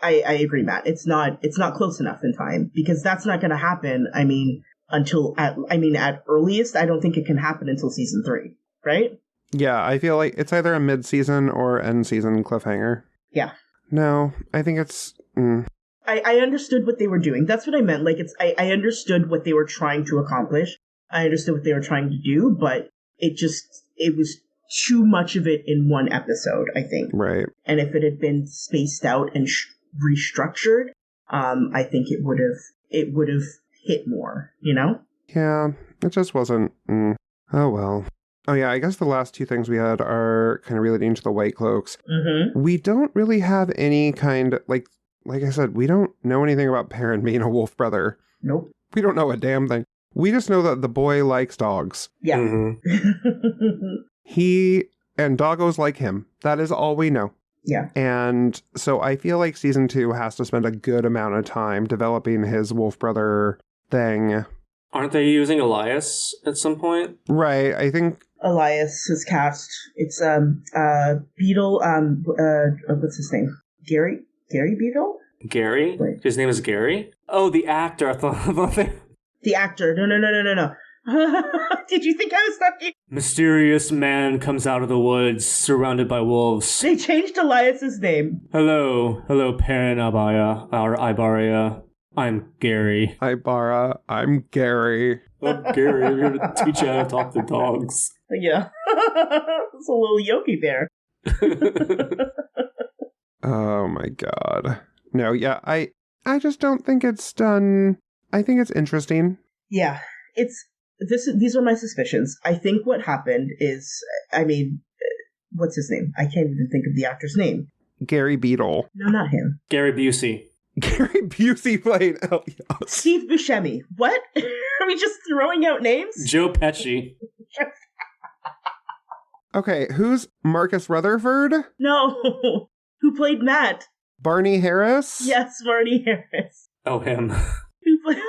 agree, Matt. It's not close enough in time, because that's not going to happen. I mean, at earliest, I don't think it can happen until season 3, right? Yeah, I feel like it's either a mid-season or end-season cliffhanger. Yeah. No, I think it's... I understood what they were doing. That's what I meant. Like, I understood what they were trying to accomplish. I understood what they were trying to do, but it was too much of it in one episode, I think. Right. And if it had been spaced out and restructured, I think it would have hit more, you know? Yeah, it just wasn't... Oh, well. Oh, yeah, I guess the last two things we had are kind of relating to the White Cloaks. Mm-hmm. We don't really have any kind... Like I said, we don't know anything about Perrin being a wolf brother. Nope. We don't know a damn thing. We just know that the boy likes dogs. Yeah. Mm-hmm. He and doggos like him. That is all we know. Yeah. And so I feel like season 2 has to spend a good amount of time developing his wolf brother thing. Aren't they using Elias at some point? Right. I think Elias is cast. It's Beetle. What's his name? Gary Beetle. Gary? Wait. His name is Gary? Oh, the actor. I thought The actor. No. Did you think I was talking? Mysterious man comes out of the woods, surrounded by wolves. They changed Elias's name. Hello, Perrin Abaya, or Ibaria. I'm Gary. Ibara, I'm Gary. I'm Gary. I'm here to teach you how to talk to dogs. Yeah. It's a little Yogi Bear. Oh my god. No, yeah, I just don't think it's done. I think it's interesting. Yeah, these are my suspicions. I think what happened is, I mean, what's his name? I can't even think of the actor's name. Gary Beetle. No, not him. Gary Busey. Gary Busey played Elias. Steve Buscemi. What? Are we just throwing out names? Joe Pesci. Okay, who's Marcus Rutherford? No. Who played Matt? Barney Harris? Yes, Barney Harris. Oh, him. Who played?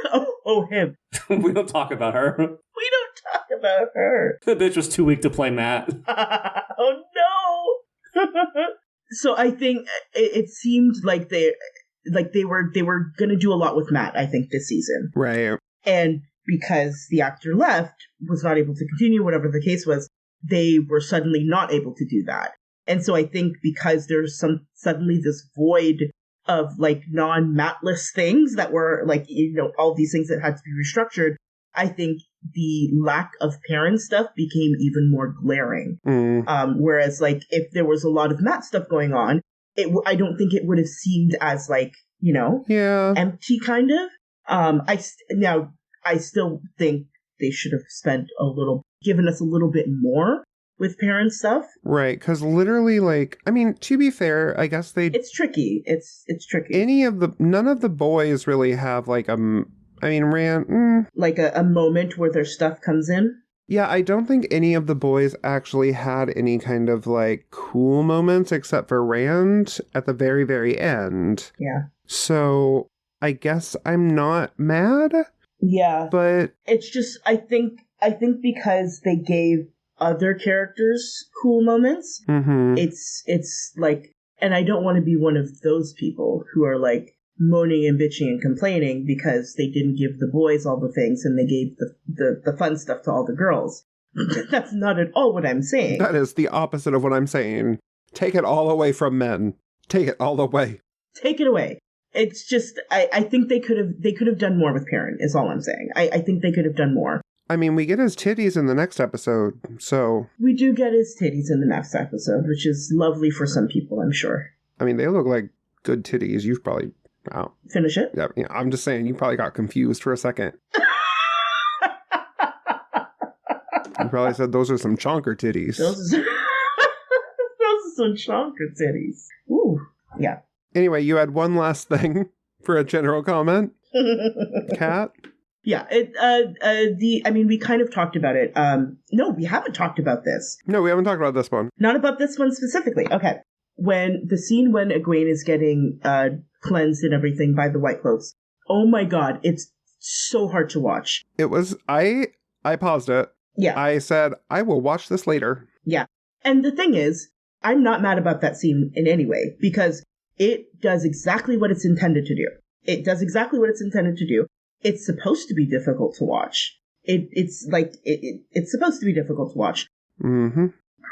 Oh, him. We don't talk about her. We don't talk about her. The bitch was too weak to play Matt. Oh no. So I think it seemed like they were gonna do a lot with Matt, I think, this season. Right. And because the actor left, was not able to continue, whatever the case was, they were suddenly not able to do that. And so I think because there's suddenly this void of, like, non-Matless things that were, like, you know, all these things that had to be restructured, I think the lack of Perrin stuff became even more glaring. Whereas, like, if there was a lot of Matt stuff going on, I don't think it would have seemed as, like, you know, empty, kind of. I still think they should have given us a little bit more with Perrin stuff. Right, because literally, like, I mean, to be fair, I guess it's tricky. It's tricky. None of the boys really have, like, like a moment where their stuff comes in. Yeah, I don't think any of the boys actually had any kind of, like, cool moments except for Rand at the very, very end. Yeah. So I guess I'm not mad, Yeah. but It's just, I think because they gave other characters cool moments, it's like, and I don't want to be one of those people who are like moaning and bitching and complaining because they didn't give the boys all the things and they gave the fun stuff to all the girls. That's not at all what I'm saying. That is the opposite of what I'm saying. Take it all away from men. Take it all away. Take it away. It's just, I think they could have done more with Perrin, is all I'm saying. I think they could have done more. I mean, we get his titties in the next episode, so... We do get his titties in the next episode, which is lovely for some people, I'm sure. I mean, they look like good titties. You've probably... Wow. Finish it? Yeah, I'm just saying, you probably got confused for a second. You probably said those are some chonker titties. Those are some chonker titties. Ooh, yeah. Anyway, you had one last thing for a general comment, Kat? Yeah, we kind of talked about it. No, we haven't talked about this. No, we haven't talked about this one. Not about this one specifically. Okay. When Egwene is getting cleansed and everything by the White Cloaks. Oh my god, it's so hard to watch. It was, I paused it. Yeah. I said, I will watch this later. Yeah. And the thing is, I'm not mad about that scene in any way, because it does exactly what it's intended to do. It does exactly what it's intended to do. It's supposed to be difficult to watch. It's supposed to be difficult to watch. Mm-hmm.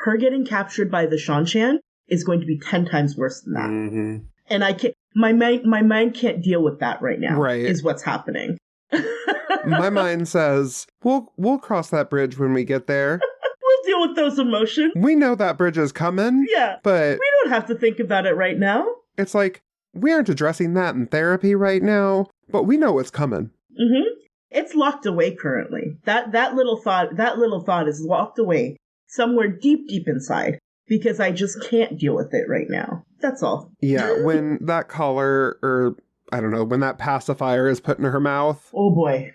Her getting captured by the Shanshan is going to be 10 times worse than that. Mm-hmm. And I can't, my mind can't deal with that right now. Right. Is what's happening. My mind says, we'll cross that bridge when we get there. We'll deal with those emotions. We know that bridge is coming. Yeah. But we don't have to think about it right now. It's like, we aren't addressing that in therapy right now, but we know it's coming. Mm-hmm. It's locked away currently. That little thought is locked away somewhere deep inside because I just can't deal with it right now. That's all. Yeah, when that collar, or I don't know, when that pacifier is put in her mouth. Oh boy.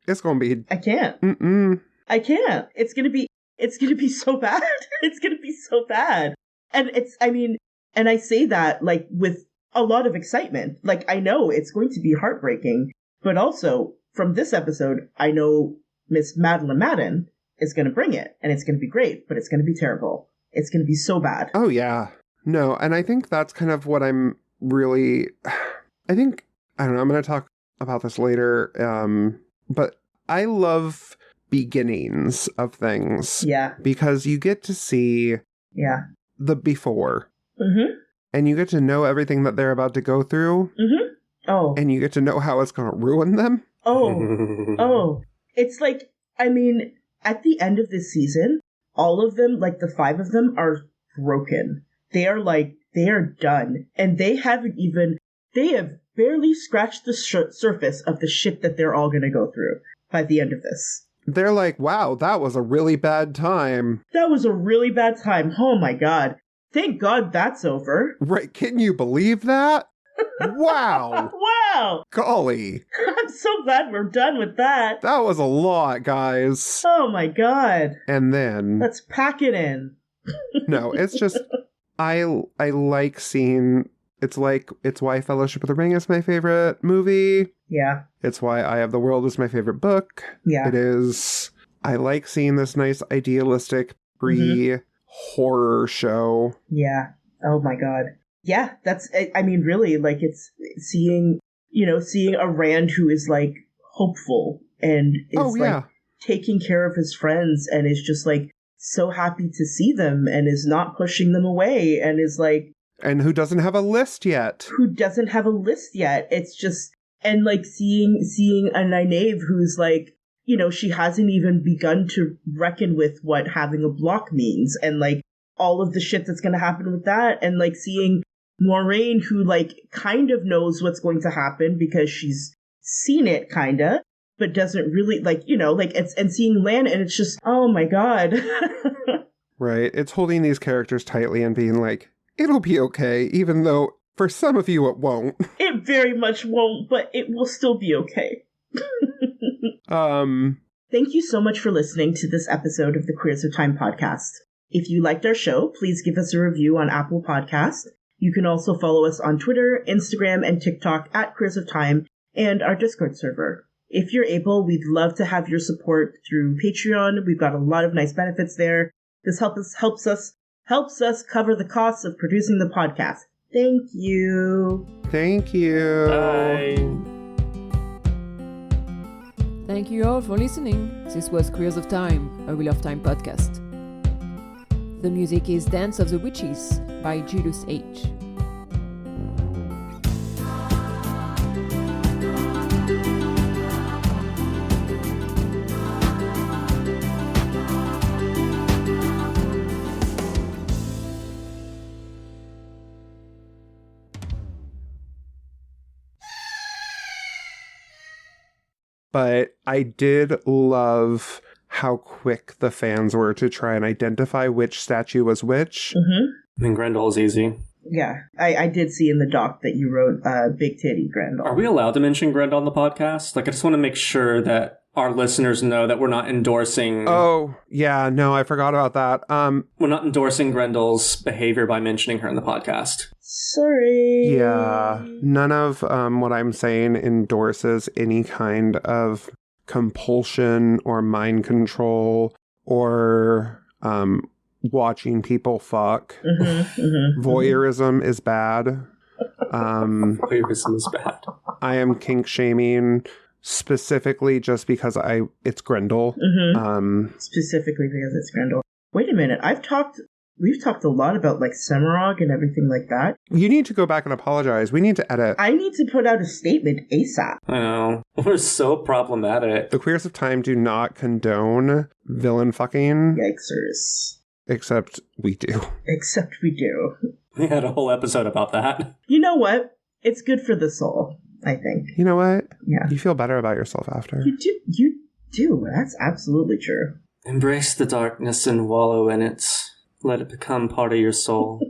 It's gonna be... I can't. Mm-mm. I can't. It's gonna be so bad. It's gonna be so bad. And and I say that like with a lot of excitement. Like I know it's going to be heartbreaking, but also from this episode, I know Miss Madeline Madden is going to bring it, and it's going to be great, but it's going to be terrible. It's going to be so bad. Oh yeah. No, and I think that's kind of what I'm really... I don't know, I'm going to talk about this later, but I love beginnings of things. Yeah. Because you get to see the before. Mm-hmm. And you get to know everything that they're about to go through. Mm-hmm. Oh. And you get to know how it's going to ruin them. Oh. It's like, at the end of this season, all of them, like the 5 of them, are broken. They are done. And they have barely scratched the surface of the shit that they're all going to go through by the end of this. They're like, wow, that was a really bad time. That was a really bad time. Oh my god. Thank God that's over. Right, can you believe that? Wow. Wow. Golly. I'm so glad we're done with that. That was a lot, guys. Oh my god. And then... Let's pack it in. No, it's just... I like seeing... It's why Fellowship of the Ring is my favorite movie. Yeah. It's why Eye of the World is my favorite book. Yeah. It is... I like seeing this nice idealistic pre-horror show. Yeah. Oh my god. Yeah, that's, really, like, it's seeing a Rand who is, like, hopeful and is, taking care of his friends and is just, like, so happy to see them and is not pushing them away and is, like... And who doesn't have a list yet. It's just... And, like, seeing a Nynaeve who's, like, she hasn't even begun to reckon with what having a block means and, like, all of the shit that's going to happen with that. And, like, seeing Moiraine, who, like, kind of knows what's going to happen because she's seen it, kinda, but doesn't really, like, and seeing Lan, and it's just, oh my god. Right. It's holding these characters tightly and being like, it'll be okay, even though for some of you it won't. It very much won't, but it will still be okay. Thank you so much for listening to this episode of the Queers of Time podcast. If you liked our show, please give us a review on Apple Podcasts. You can also follow us on Twitter, Instagram, and TikTok at Queers of Time and our Discord server. If you're able, we'd love to have your support through Patreon. We've got a lot of nice benefits there. This helps us cover the costs of producing the podcast. Thank you. Thank you. Bye. Thank you all for listening. This was Queers of Time, a Wheel of Time podcast. The music is Dance of the Witches by Julius H. But I did love how quick the fans were to try and identify which statue was which. Mm-hmm. I mean, Grendel is easy. Yeah, I did see in the doc that you wrote Big Titty Grendel. Are we allowed to mention Grendel on the podcast? Like, I just want to make sure that our listeners know that we're not endorsing... Oh, yeah, no, I forgot about that. We're not endorsing Grendel's behavior by mentioning her in the podcast. Sorry. Yeah, none of what I'm saying endorses any kind of compulsion or mind control or watching people fuck. Voyeurism is bad. Voyeurism is bad. I am kink shaming specifically just because it's Grendel. Specifically because it's Grendel. Wait a minute, we've talked a lot about like Semirog and everything like that. You need to go back and apologize. We need to edit. I need to put out a statement ASAP. I know. We're so problematic. The Queers of Time do not condone villain fucking. Yikesers. Except we do. Except we do. We had a whole episode about that. You know what? It's good for the soul, I think. You know what? Yeah. You feel better about yourself after. You do. That's absolutely true. Embrace the darkness and wallow in it. Let it become part of your soul.